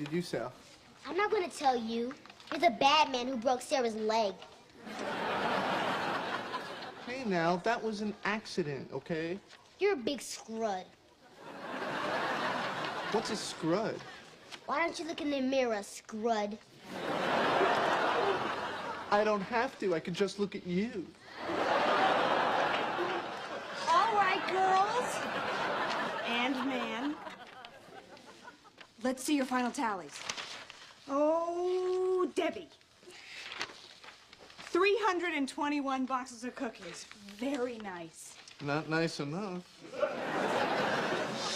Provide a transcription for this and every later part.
did you, Sal? I'm not gonna tell you. You're the bad man who broke Sarah's leg. Hey, now, that was an accident, okay? You're a big scrud. What's a scrud? Why don't you look in the mirror, scrud? I don't have to. I could just look at you. All right, girls. And man. Let's see your final tallies. Oh, Debbie. 321 boxes of cookies. Very nice. Not nice enough.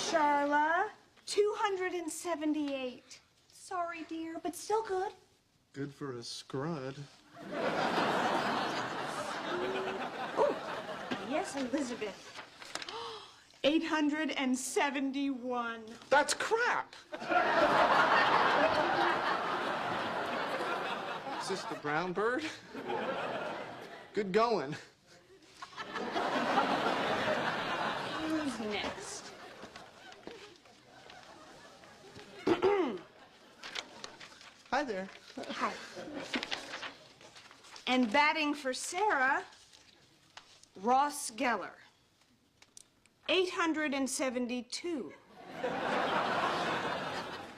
Charla, 278. Sorry, dear, but still good. Good for a scrud. Oh, yes, Elizabeth. 871. That's crap! Is this the brown bird? Good going. Who's next? Hi there. Hi. And batting for Sarah, Ross Geller. 872.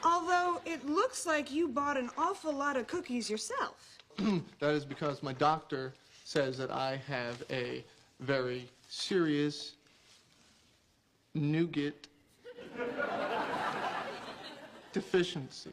Although it looks like you bought an awful lot of cookies yourself. That is because my doctor says that I have a very serious nougat deficiency.